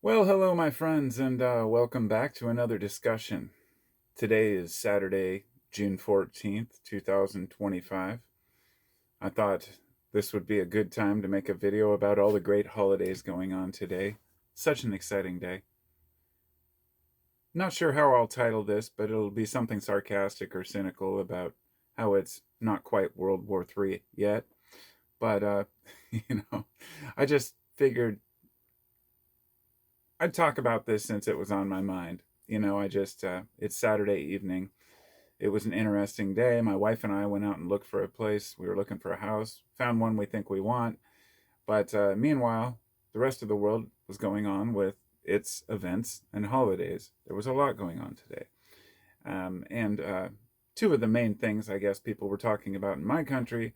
Well, hello, my friends, and welcome back to another discussion. Today is Saturday, June 14th, 2025. I thought this would be a good time to make a video about all the great holidays going on today. Such an exciting day. Not sure how I'll title this, but it'll be something sarcastic or cynical about how it's not quite World War III yet. But, you know, I just figured I'd talk about this since it was on my mind. It's Saturday evening. It was an interesting day. My wife and I went out and looked for a place. We were looking for a house, found one we think we want. But meanwhile, the rest of the world was going on with its events and holidays. There was a lot going on today. And two of the main things I guess people were talking about in my country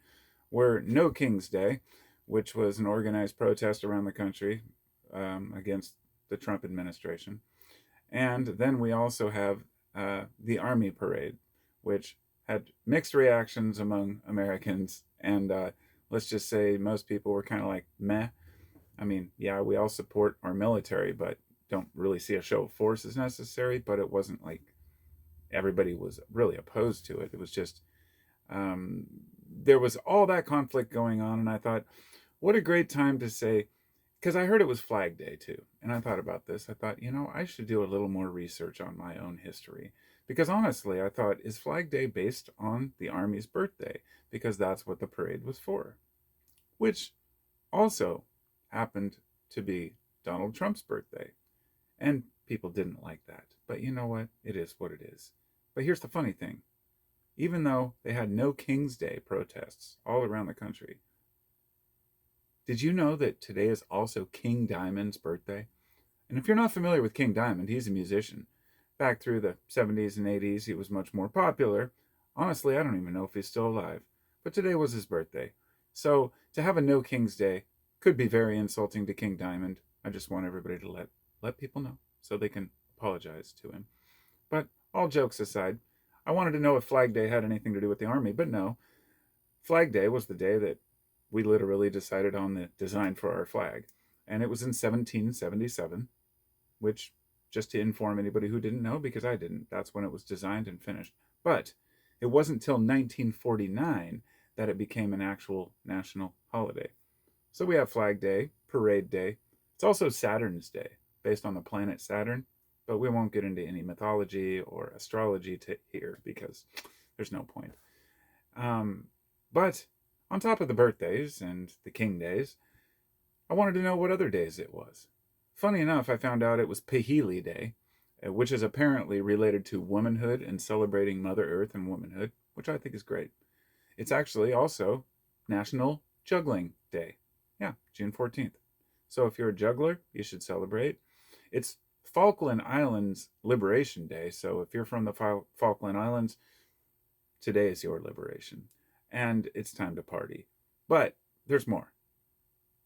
were NoKings Day, which was an organized protest around the country against the Trump administration. And then we also have the Army Parade, which had mixed reactions among Americans. And let's just say most people were kind of like, meh. I mean, yeah, we all support our military, but don't really see a show of force as necessary. But it wasn't like everybody was really opposed to it. It was just, um, there was all that conflict going on. And I thought, what a great time to say, because I heard it was Flag Day too. And I thought about this. I thought, I should do a little more research on my own history. Because honestly, I thought, is Flag Day based on the Army's birthday? Because that's what the parade was for. Which also happened to be Donald Trump's birthday. And people didn't like that. But you know what? It is what it is. But here's the funny thing. Even though they had no King's Day protests all around the country, did you know that today is also King Diamond's birthday? And if you're not familiar with King Diamond, he's a musician. Back through the 70s and 80s, he was much more popular. Honestly, I don't even know if he's still alive. But today was his birthday. So to have a no King's Day could be very insulting to King Diamond. I just want everybody to let people know so they can apologize to him. But all jokes aside, I wanted to know if Flag Day had anything to do with the Army, but no. Flag Day was the day that we literally decided on the design for our flag. And it was in 1777, which, just to inform anybody who didn't know, because I didn't, that's when it was designed and finished. But it wasn't until 1949 that it became an actual national holiday. So we have Flag Day, Parade Day. It's also Saturn's Day, based on the planet Saturn. But we won't get into any mythology or astrology here because there's no point. But on top of the birthdays and the King Days, I wanted to know what other days it was. Funny enough, I found out it was Pahili Day, which is apparently related to womanhood and celebrating Mother Earth and womanhood, which I think is great. It's actually also National Juggling Day. Yeah, June 14th. So if you're a juggler, you should celebrate. It's Falkland Islands Liberation Day, so if you're from the Falkland Islands, today is your liberation. And it's time to party. But there's more.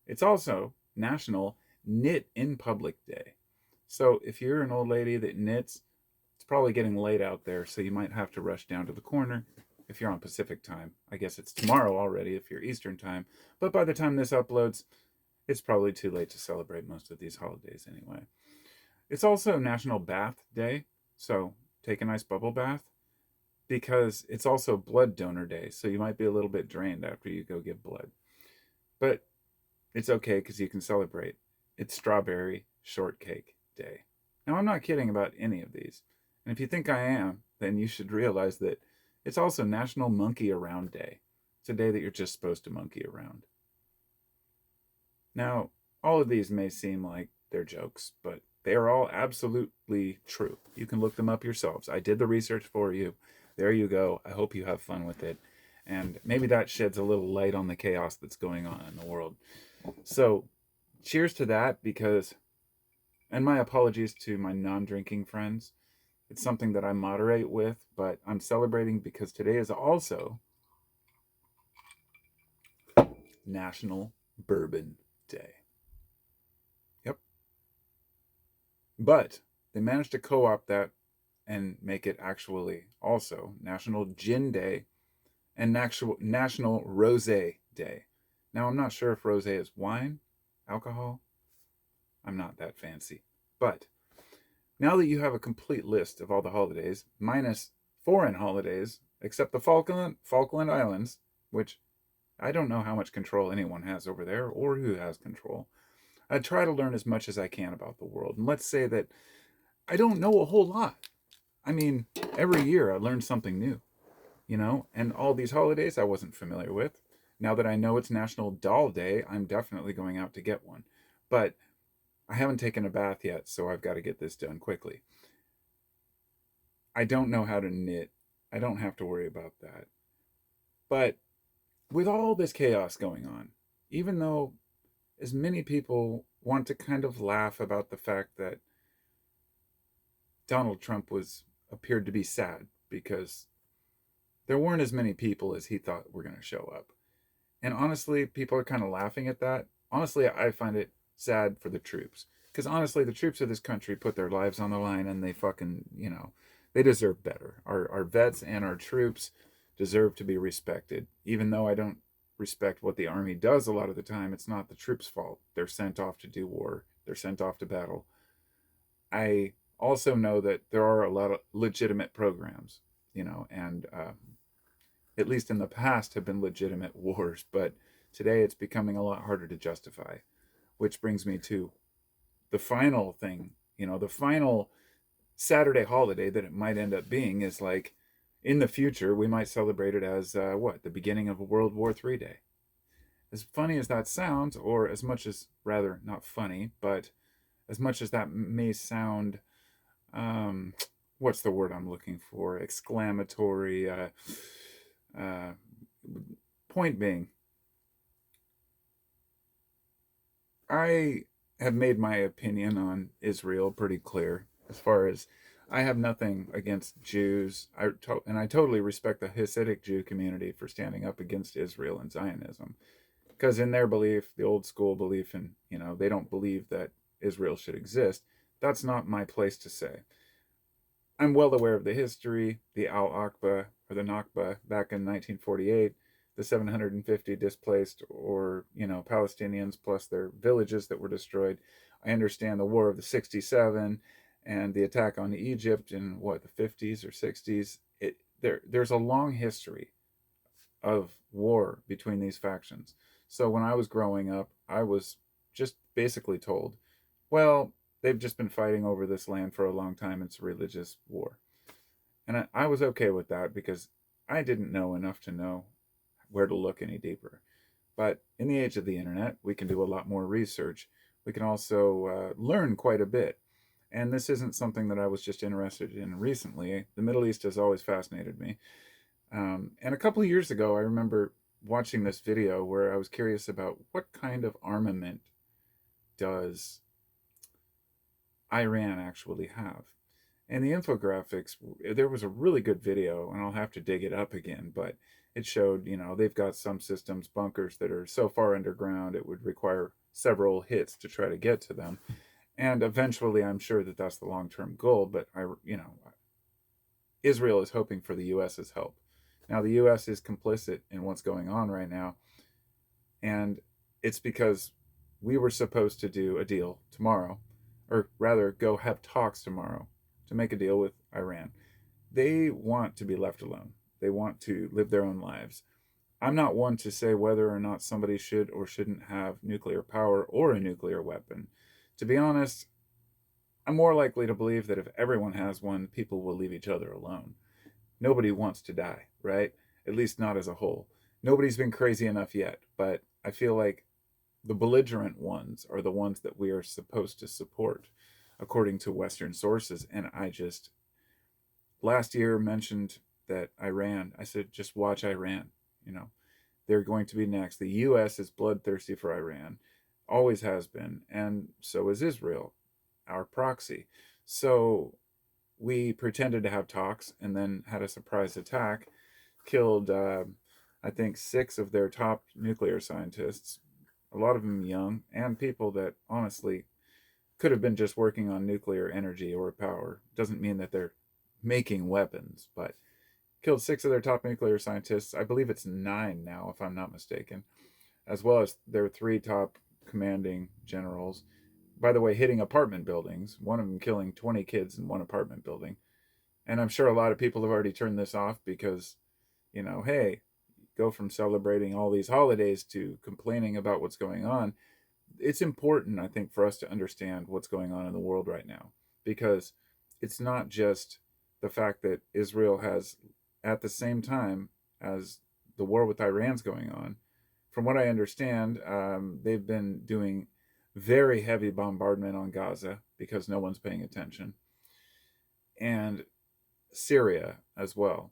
It's also National Knit in Public Day. So if you're an old lady that knits, it's probably getting late out there, so you might have to rush down to the corner if you're on Pacific time. I guess it's tomorrow already if you're Eastern time. But by the time this uploads, it's probably too late to celebrate most of these holidays anyway. It's also National Bath Day, so take a nice bubble bath, because it's also Blood Donor Day, so you might be a little bit drained after you go give blood. But it's okay because you can celebrate. It's Strawberry Shortcake Day. Now, I'm not kidding about any of these. And if you think I am, then you should realize that it's also National Monkey Around Day. It's a day that you're just supposed to monkey around. Now, all of these may seem like they're jokes, but they are all absolutely true. You can look them up yourselves. I did the research for you. There you go. I hope you have fun with it. And maybe that sheds a little light on the chaos that's going on in the world. So, cheers to that, because, and my apologies to my non-drinking friends. It's something that I moderate with, but I'm celebrating because today is also National Bourbon Day. Yep. But they managed to co-opt that and make it actually also National Gin Day and National Rosé Day. Now, I'm not sure if rosé is wine, alcohol. I'm not that fancy. But now that you have a complete list of all the holidays, minus foreign holidays, except the Falkland Islands, which I don't know how much control anyone has over there or who has control. I try to learn as much as I can about the world. And let's say that I don't know a whole lot. I mean, every year I learn something new, and all these holidays I wasn't familiar with. Now that I know it's National Doll Day, I'm definitely going out to get one. But I haven't taken a bath yet, so I've got to get this done quickly. I don't know how to knit. I don't have to worry about that. But with all this chaos going on, even though as many people want to kind of laugh about the fact that Donald Trump appeared to be sad because there weren't as many people as he thought were going to show up. And honestly, people are kind of laughing at that. Honestly, I find it sad for the troops. Because honestly, the troops of this country put their lives on the line and they fucking, they deserve better. Our vets and our troops deserve to be respected. Even though I don't respect what the Army does a lot of the time, it's not the troops' fault. They're sent off to do war. They're sent off to battle. I also know that there are a lot of legitimate programs, and at least in the past have been legitimate wars, but today it's becoming a lot harder to justify. Which brings me to the final thing, the final Saturday holiday that it might end up being is like, in the future, we might celebrate it as the beginning of a World War III day. As funny as that sounds, or as much as, rather, not funny, but as much as that may sound, what's the word I'm looking for? Exclamatory, point being, I have made my opinion on Israel pretty clear. As far as I have nothing against Jews, and I totally respect the Hasidic Jew community for standing up against Israel and Zionism, because in their belief, the old school belief, and they don't believe that Israel should exist. That's not my place to say. I'm well aware of the history, the Al-Aqba or the Nakba back in 1948. The 750 displaced or Palestinians plus their villages that were destroyed. I understand the war of the 67 and the attack on Egypt in the 50s or 60s. There's a long history of war between these factions. So when I was growing up, I was just basically told, well, they've just been fighting over this land for a long time. It's a religious war. And I was okay with that because I didn't know enough to know where to look any deeper. But in the age of the internet, we can do a lot more research. We can also learn quite a bit. And this isn't something that I was just interested in recently. The Middle East has always fascinated me. And a couple of years ago, I remember watching this video where I was curious about what kind of armament does Iran actually have. And the infographics, there was a really good video, and I'll have to dig it up again, but it showed, they've got some systems, bunkers that are so far underground, it would require several hits to try to get to them. And eventually, I'm sure that that's the long-term goal, but Israel is hoping for the U.S.'s help. Now, the U.S. is complicit in what's going on right now, and it's because we were supposed to do a deal tomorrow, or rather go have talks tomorrow to make a deal with Iran. They want to be left alone. They want to live their own lives. I'm not one to say whether or not somebody should or shouldn't have nuclear power or a nuclear weapon. To be honest, I'm more likely to believe that if everyone has one, people will leave each other alone. Nobody wants to die, right? At least not as a whole. Nobody's been crazy enough yet, but I feel like the belligerent ones are the ones that we are supposed to support, according to Western sources. And last year mentioned that Iran, I said, just watch Iran. They're going to be next. The U.S. is bloodthirsty for Iran, always has been, and so is Israel, our proxy. So we pretended to have talks and then had a surprise attack, killed, I think, 6 of their top nuclear scientists, a lot of them young, and people that honestly could have been just working on nuclear energy or power. Doesn't mean that they're making weapons, but killed 6 of their top nuclear scientists. I believe it's 9 now, if I'm not mistaken, as well as their 3 top commanding generals. by the way, hitting apartment buildings, one of them killing 20 kids in one apartment building. And I'm sure a lot of people have already turned this off because, hey, go from celebrating all these holidays to complaining about what's going on. It's important, I think, for us to understand what's going on in the world right now, because it's not just the fact that Israel has, at the same time as the war with Iran's going on, from what I understand, they've been doing very heavy bombardment on Gaza because no one's paying attention, and Syria as well.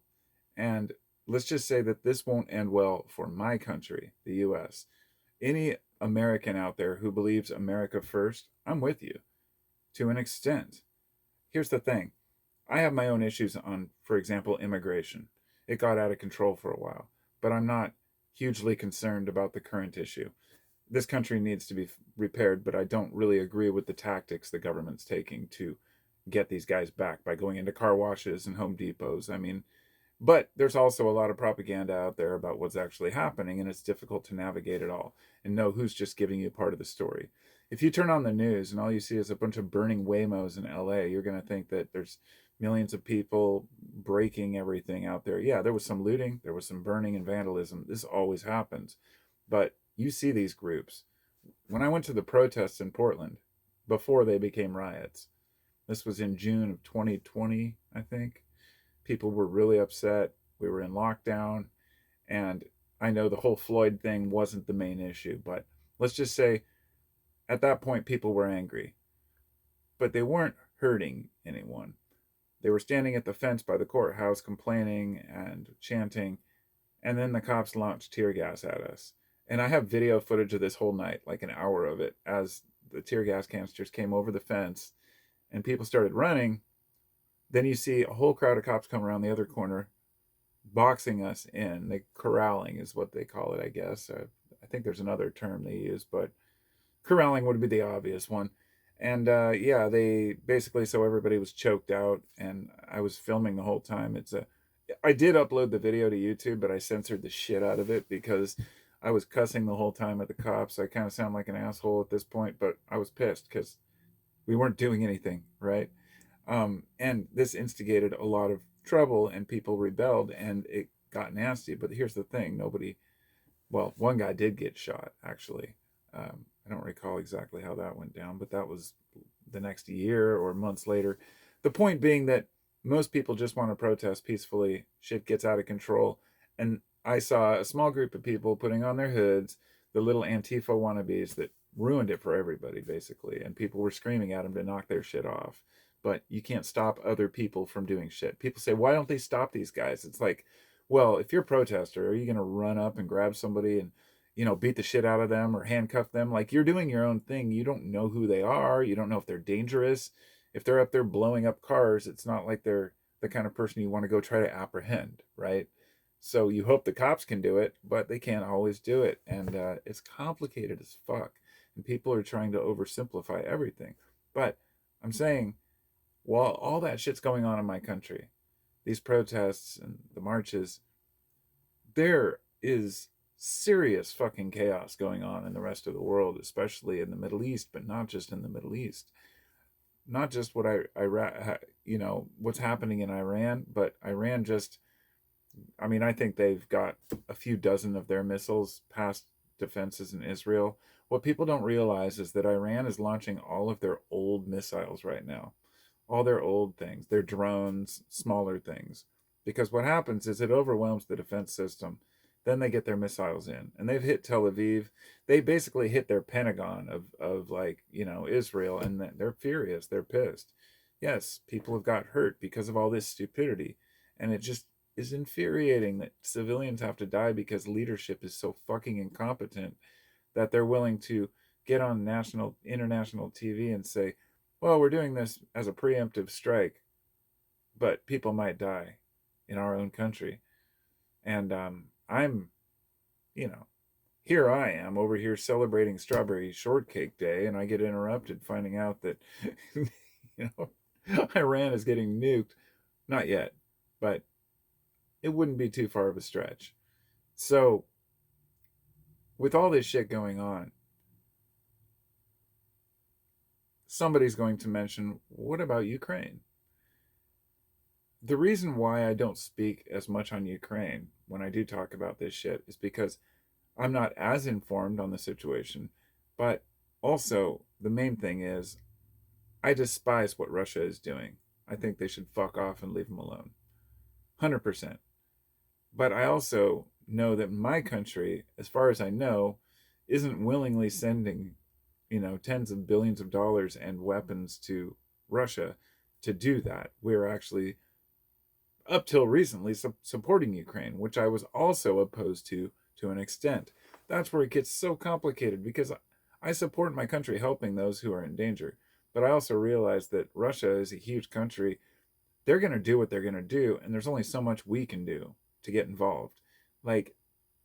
And let's just say that this won't end well for my country, the US. Any American out there who believes America first, I'm with you to an extent. Here's the thing, I have my own issues on, for example, immigration. It got out of control for a while, but I'm not hugely concerned about the current issue. This country needs to be repaired, but I don't really agree with the tactics the government's taking to get these guys back by going into car washes and Home Depots. I mean, but there's also a lot of propaganda out there about what's actually happening, and it's difficult to navigate it all and know who's just giving you part of the story. If you turn on the news and all you see is a bunch of burning Waymos in LA, you're going to think that there's millions of people breaking everything out there. Yeah, there was some looting, there was some burning and vandalism. This always happens. But you see these groups. When I went to the protests in Portland, before they became riots, this was in June of 2020, I think. People were really upset. We were in lockdown. And I know the whole Floyd thing wasn't the main issue, but let's just say at that point people were angry. But they weren't hurting anyone. They were standing at the fence by the courthouse complaining and chanting, and then the cops launched tear gas at us. And I have video footage of this whole night, like an hour of it, as the tear gas canisters came over the fence and people started running. Then you see a whole crowd of cops come around the other corner, boxing us in. They corralling is what they call it, I guess. I think there's another term they use, but corralling would be the obvious one. And yeah, they basically, so everybody was choked out, and I was filming the whole time. I did upload the video to YouTube, but I censored the shit out of it because I was cussing the whole time at the cops. I kind of sound like an asshole at this point, but I was pissed because we weren't doing anything, right? And this instigated a lot of trouble, and people rebelled, and it got nasty. But here's the thing: well, one guy did get shot, actually. I don't recall exactly how that went down, but that was the next year or months later. The point being that most people just want to protest peacefully. Shit gets out of control. And I saw a small group of people putting on their hoods, the little Antifa wannabes that ruined it for everybody, basically. And people were screaming at them to knock their shit off. But you can't stop other people from doing shit. People say, why don't they stop these guys? It's like, well, if you're a protester, are you going to run up and grab somebody and, beat the shit out of them or handcuff them? Like, you're doing your own thing. You don't know who they are. You don't know if they're dangerous. If they're up there blowing up cars, it's not like they're the kind of person you want to go try to apprehend, right? So you hope the cops can do it, but they can't always do it. And it's complicated as fuck. And people are trying to oversimplify everything. But I'm saying, while all that shit's going on in my country, these protests and the marches, there is serious fucking chaos going on in the rest of the world, especially in the Middle East, but not just in the Middle East. Not just what's happening in Iran, but Iran just, I mean, I think they've got a few dozen of their missiles past defenses in Israel. What people don't realize is that Iran is launching all of their old missiles right now, all their old things, their drones, smaller things. Because what happens is it overwhelms the defense system. Then they get their missiles in, and they've hit Tel Aviv. They basically hit their Pentagon of like, Israel, and they're furious. They're pissed. Yes, people have got hurt because of all this stupidity. And it just is infuriating that civilians have to die because leadership is so fucking incompetent that they're willing to get on international TV and say, well, we're doing this as a preemptive strike, but people might die in our own country. And I'm, here I am over here celebrating Strawberry Shortcake Day, and I get interrupted finding out that, Iran is getting nuked. Not yet, but it wouldn't be too far of a stretch. So, with all this shit going on, somebody's going to mention, what about Ukraine? The reason why I don't speak as much on Ukraine when I do talk about this shit is because I'm not as informed on the situation. But also, the main thing is, I despise what Russia is doing. I think they should fuck off and leave them alone. 100%. But I also know that my country, as far as I know, isn't willingly sending, tens of billions of dollars and weapons to Russia to do that. We're actually, up till recently, supporting Ukraine, which I was also opposed to an extent. That's where it gets so complicated because I support my country helping those who are in danger. But I also realize that Russia is a huge country. They're going to do what they're going to do, and there's only so much we can do to get involved. Like,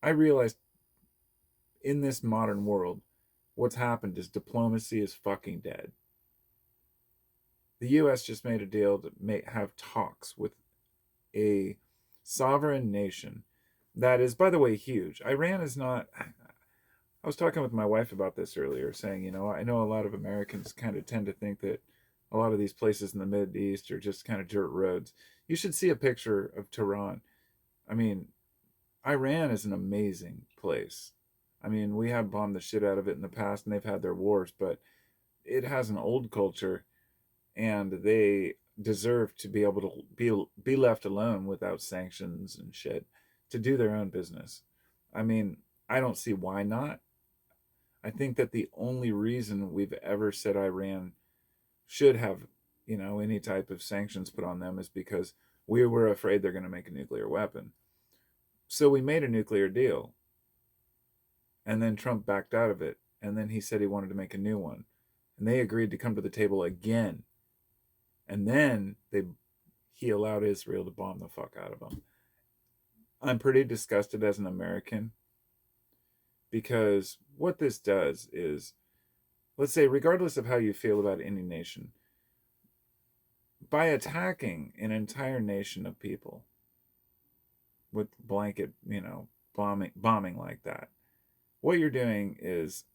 I realized in this modern world, what's happened is diplomacy is fucking dead. The US just made a deal to have talks with a sovereign nation that is, by the way, huge. Iran is not. I was talking with my wife about this earlier, saying, I know a lot of Americans kind of tend to think that a lot of these places in the Mid East are just kind of dirt roads. You should see a picture of Tehran. I mean, Iran is an amazing place. I mean, we have bombed the shit out of it in the past and they've had their wars, but it has an old culture and they deserve to be able to be left alone without sanctions and shit to do their own business. I mean, I don't see why not. I think that the only reason we've ever said Iran should have, any type of sanctions put on them is because we were afraid they're going to make a nuclear weapon. So we made a nuclear deal. And then Trump backed out of it. And then he said he wanted to make a new one. And they agreed to come to the table again. And then he allowed Israel to bomb the fuck out of them. I'm pretty disgusted as an American because what this does is, let's say, regardless of how you feel about any nation, by attacking an entire nation of people with blanket, bombing like that, what you're doing is,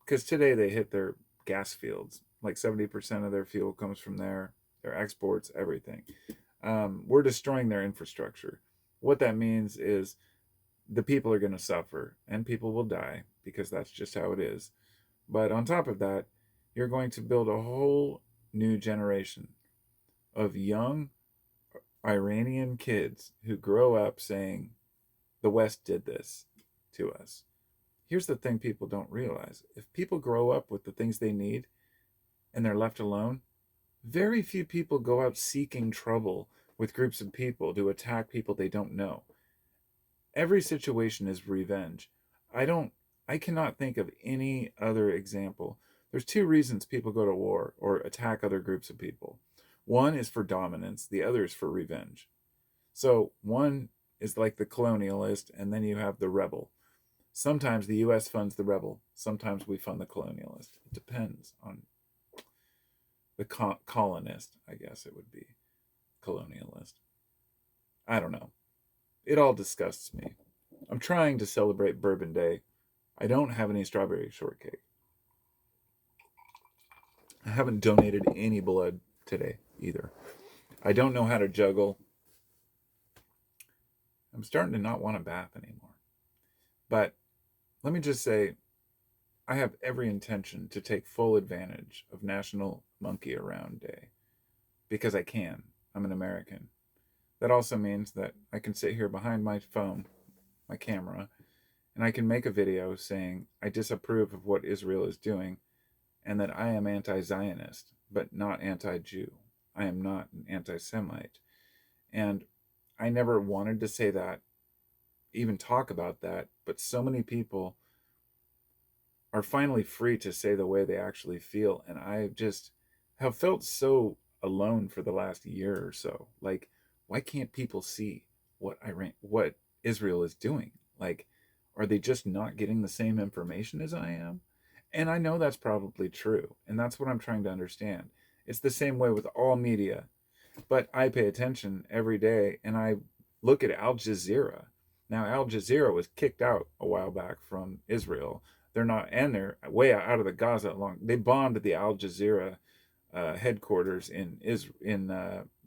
because today they hit their gas fields, like 70% of their fuel comes from there, their exports, everything. We're destroying their infrastructure. What that means is the people are going to suffer and people will die because that's just how it is. But on top of that, you're going to build a whole new generation of young Iranian kids who grow up saying, the West did this to us. Here's the thing people don't realize. If people grow up with the things they need and they're left alone, very few people go out seeking trouble with groups of people to attack people they don't know. Every situation is revenge. I cannot think of any other example. There's two reasons people go to war or attack other groups of people. One is for dominance, the other is for revenge. So one is like the colonialist, and then you have the rebel. Sometimes the US funds the rebel, sometimes we fund the colonialist. It depends on the colonist, I guess it would be. Colonialist. I don't know. It all disgusts me. I'm trying to celebrate Bourbon Day. I don't have any strawberry shortcake. I haven't donated any blood today either. I don't know how to juggle. I'm starting to not want a bath anymore. But let me just say, I have every intention to take full advantage of National Monkey Around Day because I can. I'm an American. That also means that I can sit here behind my phone, my camera, and I can make a video saying I disapprove of what Israel is doing and that I am anti-Zionist, but not anti-Jew. I am not an anti-Semite. And I never wanted to say that, even talk about that, but so many people are finally free to say the way they actually feel. And I just have felt so alone for the last year or so. Like, why can't people see what Israel is doing? Like, are they just not getting the same information as I am? And I know that's probably true. And that's what I'm trying to understand. It's the same way with all media. But I pay attention every day and I look at Al Jazeera. Now, Al Jazeera was kicked out a while back from Israel. They're not, and they're way out of the Gaza long. They bombed the Al Jazeera headquarters in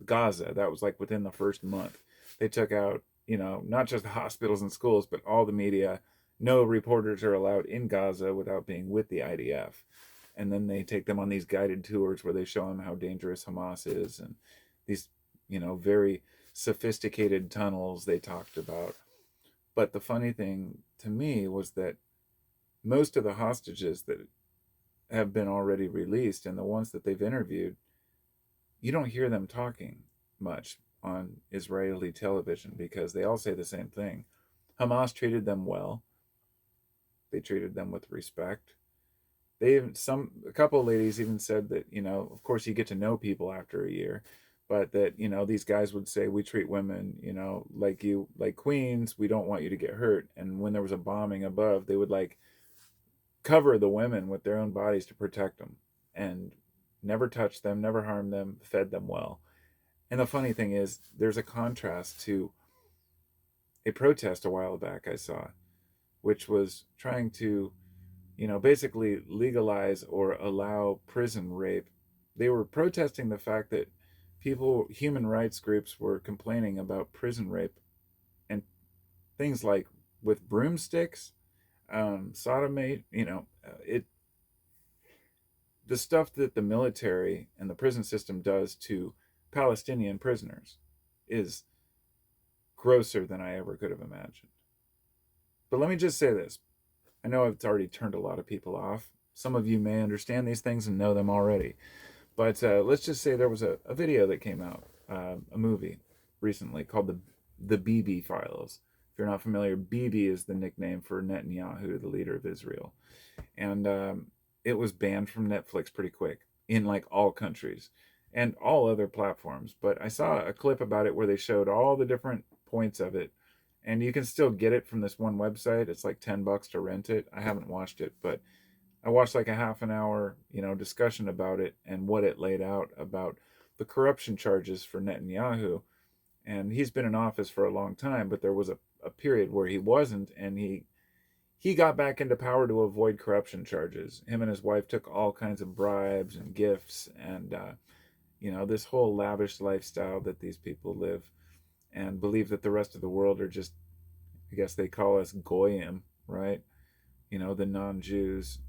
Gaza. That was like within the first month. They took out, not just the hospitals and schools, but all the media. No reporters are allowed in Gaza without being with the IDF. And then they take them on these guided tours where they show them how dangerous Hamas is, and these, very sophisticated tunnels they talked about. But the funny thing to me was that most of the hostages that have been already released and the ones that they've interviewed, you don't hear them talking much on Israeli television because they all say the same thing. Hamas treated them well. They treated them with respect. A couple of ladies even said that, of course you get to know people after a year, but that, these guys would say, we treat women, like queens. We don't want you to get hurt. And when there was a bombing above, they would like cover the women with their own bodies to protect them, and never touch them, never harm them, fed them well. And the funny thing is, there's a contrast to a protest a while back I saw, which was trying to, basically legalize or allow prison rape. They were protesting the fact that human rights groups were complaining about prison rape and things like with broomsticks, sodomate, the stuff that the military and the prison system does to Palestinian prisoners is grosser than I ever could have imagined. But let me just say this. I know I've already turned a lot of people off. Some of you may understand these things and know them already. But let's just say there was a video that came out, a movie recently called the BB Files. If you're not familiar, BB is the nickname for Netanyahu, the leader of Israel. And it was banned from Netflix pretty quick in like all countries and all other platforms. But I saw a clip about it where they showed all the different points of it. And you can still get it from this one website. It's like $10 to rent it. I haven't watched it, but I watched like a half an hour, discussion about it and what it laid out about the corruption charges for Netanyahu. And he's been in office for a long time, but there was a period where he wasn't, and he got back into power to avoid corruption charges. Him and his wife took all kinds of bribes and gifts and, this whole lavish lifestyle that these people live, and believe that the rest of the world are just, I guess they call us goyim, right? The non-Jews.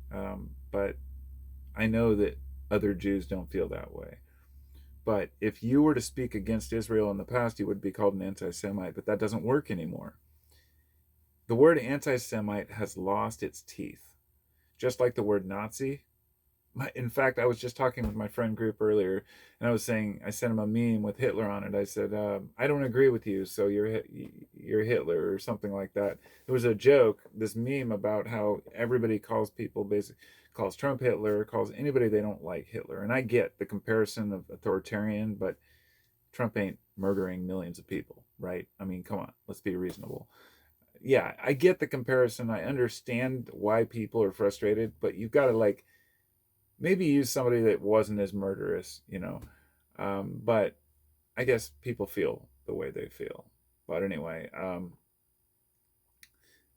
But I know that other Jews don't feel that way. But if you were to speak against Israel in the past, you would be called an anti-Semite, but that doesn't work anymore. The word anti-Semite has lost its teeth. Just like the word Nazi. In fact, I was just talking with my friend group earlier, and I was saying, I sent him a meme with Hitler on it. I said, I don't agree with you, so you're Hitler, or something like that. It was a joke, this meme about how everybody calls Trump Hitler, calls anybody they don't like Hitler. And I get the comparison of authoritarian, but Trump ain't murdering millions of people, right? I mean, come on, let's be reasonable. Yeah, I get the comparison. I understand why people are frustrated, but you've got to maybe use somebody that wasn't as murderous, but I guess people feel the way they feel. But anyway,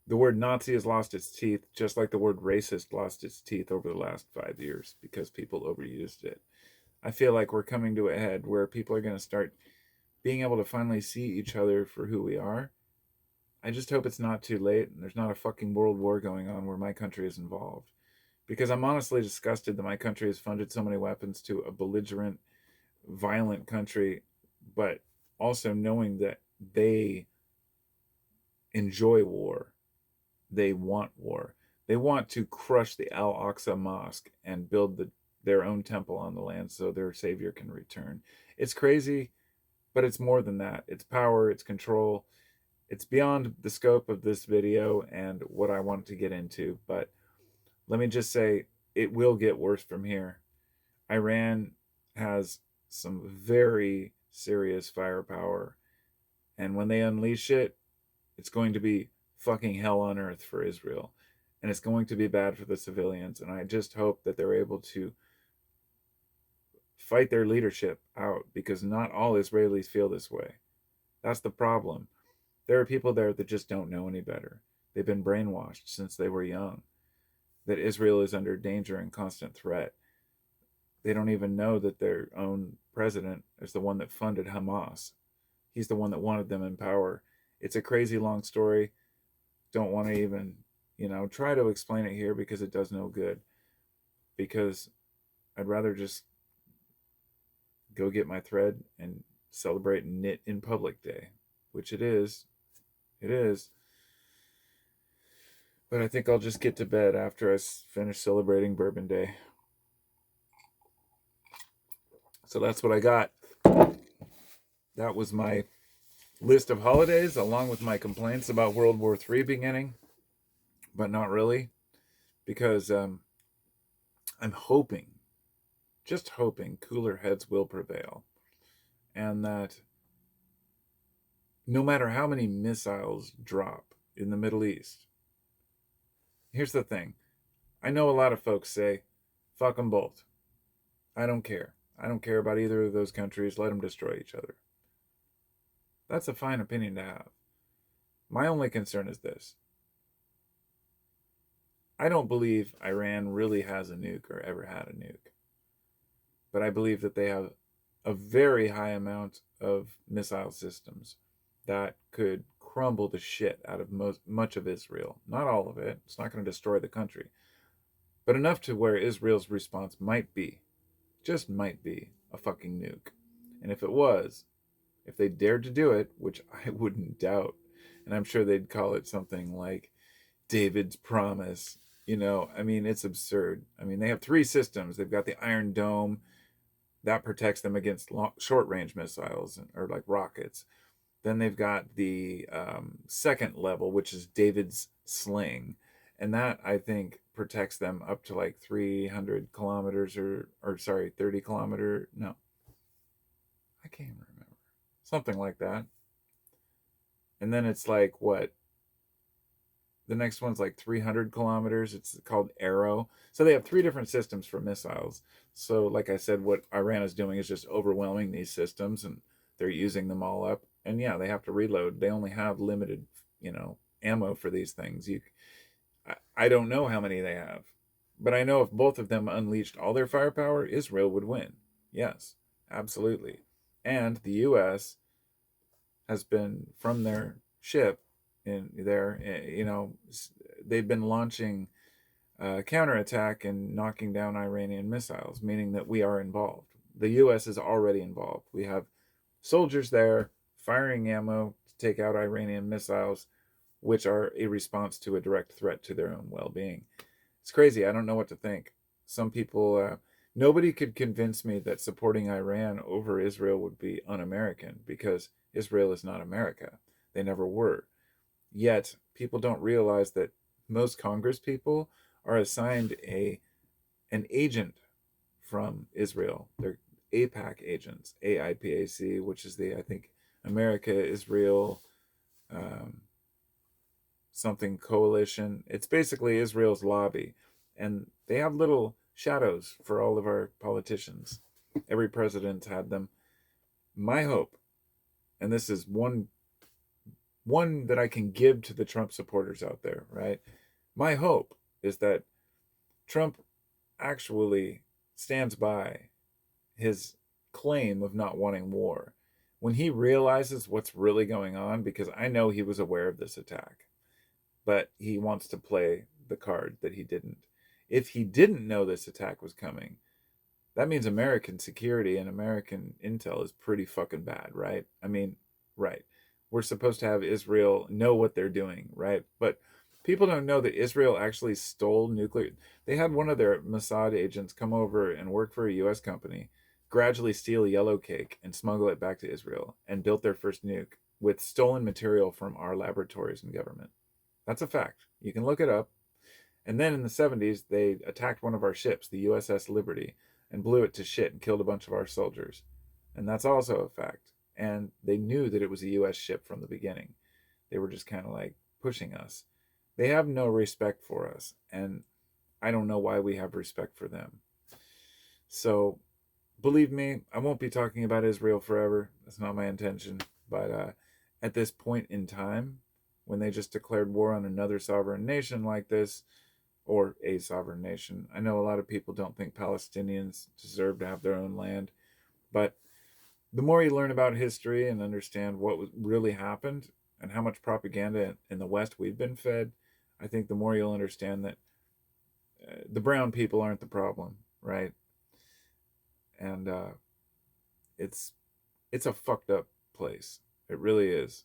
the word Nazi has lost its teeth, just like the word racist lost its teeth over the last 5 years because people overused it. I feel like we're coming to a head where people are going to start being able to finally see each other for who we are. I just hope it's not too late and there's not a fucking world war going on where my country is involved. Because I'm honestly disgusted that my country has funded so many weapons to a belligerent, violent country, but also knowing that they enjoy war. They want war. They want to crush the Al-Aqsa Mosque and build their own temple on the land so their savior can return. It's crazy, but it's more than that. It's power, it's control. It's beyond the scope of this video and what I want to get into, but let me just say, it will get worse from here. Iran has some very serious firepower. And when they unleash it, it's going to be fucking hell on earth for Israel. And it's going to be bad for the civilians. And I just hope that they're able to fight their leadership out, because not all Israelis feel this way. That's the problem. There are people there that just don't know any better. They've been brainwashed since they were young. that Israel is under danger and constant threat. They don't even know that their own president is the one that funded Hamas. He's the one that wanted them in power. It's a crazy long story. Don't want to even, try to explain it here because it does no good. Because I'd rather just go get my thread and celebrate Knit in Public Day, which it is. It is. But I think I'll just get to bed after I finish celebrating Bourbon Day. So that's what I got. That was my list of holidays, along with my complaints about World War III beginning, but not really, because I'm hoping, just hoping, cooler heads will prevail, and that no matter how many missiles drop in the Middle East, here's the thing. I know a lot of folks say, fuck them both. I don't care. I don't care about either of those countries. Let them destroy each other. That's a fine opinion to have. My only concern is this. I don't believe Iran really has a nuke or ever had a nuke. But I believe that they have a very high amount of missile systems that could crumble the shit out of much of Israel. Not all of it. It's not going to destroy the country. But enough to where Israel's response might be, just might be, a fucking nuke. And if it was, if they dared to do it, which I wouldn't doubt, and I'm sure they'd call it something like David's Promise, it's absurd. They have 3 systems. They've got the Iron Dome that protects them against short-range missiles or like rockets. Then they've got the second level, which is David's Sling, and that I think protects them up to like 300 kilometers or 30 kilometer. No, I can't even remember. Something like that. And then it's like what? The next one's like 300 kilometers. It's called Arrow. So they have 3 different systems for missiles. So like I said, what Iran is doing is just overwhelming these systems, and they're using them all up. And yeah, they have to reload. They only have limited, ammo for these things. I don't know how many they have, but I know if both of them unleashed all their firepower, Israel would win. Yes, absolutely. And the U.S. has been, from their ship in there, they've been launching counterattack and knocking down Iranian missiles, meaning that we are involved. The U.S. is already involved. We have soldiers there firing ammo to take out Iranian missiles, which are a response to a direct threat to their own well-being. It's crazy. I don't know what to think. Some people, nobody could convince me that supporting Iran over Israel would be un-American, because Israel is not America. They never were. Yet, people don't realize that most Congress people are assigned an agent from Israel. They're AIPAC agents, AIPAC, which is I think, America, Israel, something coalition. It's basically Israel's lobby. And they have little shadows for all of our politicians. Every president had them. My hope, and this is one that I can give to the Trump supporters out there, right? My hope is that Trump actually stands by his claim of not wanting war when he realizes what's really going on, because I know he was aware of this attack, but he wants to play the card that he didn't. If he didn't know this attack was coming, that means American security and American intel is pretty fucking bad, right? Right. We're supposed to have Israel know what they're doing, right? But people don't know that Israel actually stole nuclear. They had one of their Mossad agents come over and work for a U.S. company, gradually steal yellow cake and smuggle it back to Israel, and built their first nuke with stolen material from our laboratories and government. That's a fact. You can look it up. And then in the 70s, they attacked one of our ships, the USS Liberty, and blew it to shit and killed a bunch of our soldiers. And that's also a fact. And they knew that it was a U.S. ship from the beginning. They were just kind of like pushing us. They have no respect for us. And I don't know why we have respect for them. So, believe me, I won't be talking about Israel forever. That's not my intention. But at this point in time, when they just declared war on another sovereign nation like this, or a sovereign nation. I know a lot of people don't think Palestinians deserve to have their own land, but the more you learn about history and understand what really happened and how much propaganda in the West we've been fed, I think the more you'll understand that the brown people aren't the problem, right? And it's it's a fucked up place. It really is.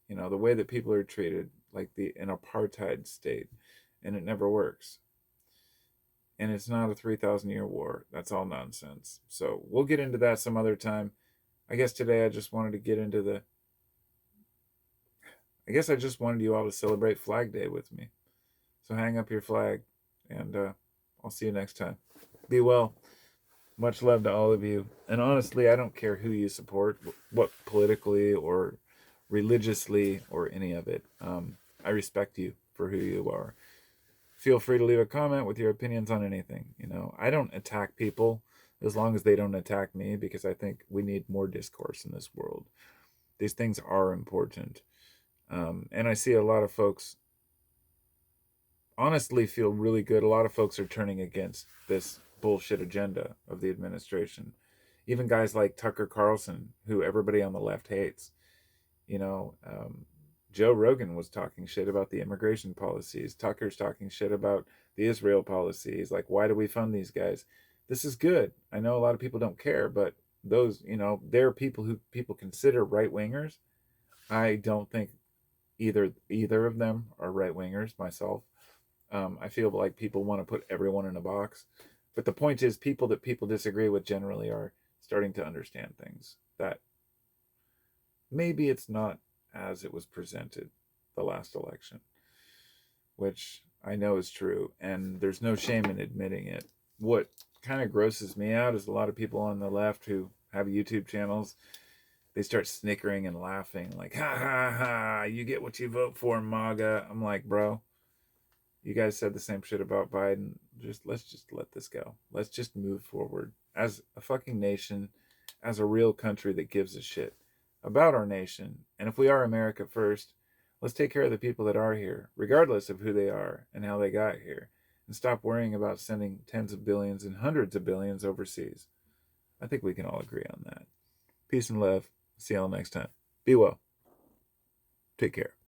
You know, the way that people are treated like the an apartheid state, and it never works. And it's not a 3,000-year war. That's all nonsense. So we'll get into that some other time. I guess today I just wanted to get into the. I guess I just wanted you all to celebrate Flag Day with me. So hang up your flag, and I'll see you next time. Be well. Much love to all of you. And honestly, I don't care who you support, what politically or religiously or any of it. I respect you for who you are. Feel free to leave a comment with your opinions on anything. You know, I don't attack people as long as they don't attack me, because I think we need more discourse in this world. These things are important. And I see a lot of folks honestly feel really good. A lot of folks are turning against this bullshit agenda of the administration. Even guys like Tucker Carlson, who everybody on the left hates. You know, Joe Rogan was talking shit about the immigration policies. Tucker's talking shit about the Israel policies. Like, why do we fund these guys? This is good. I know a lot of people don't care, but those, you know, there are people who people consider right wingers. I don't think either of them are right wingers myself. I feel like people want to put everyone in a box. But the point is, people that people disagree with generally are starting to understand things that maybe it's not as it was presented the last election, which I know is true. And there's no shame in admitting it. What kind of grosses me out is a lot of people on the left who have YouTube channels. They start snickering and laughing, like, ha ha ha, you get what you vote for, MAGA. I'm like, bro, you guys said the same shit about Biden. Let's just let this go. Let's just move forward as a fucking nation, as a real country that gives a shit about our nation. And if we are America first, let's take care of the people that are here, regardless of who they are and how they got here, and stop worrying about sending tens of billions and hundreds of billions overseas. I think we can all agree on that. Peace and love. See y'all next time. Be well. Take care.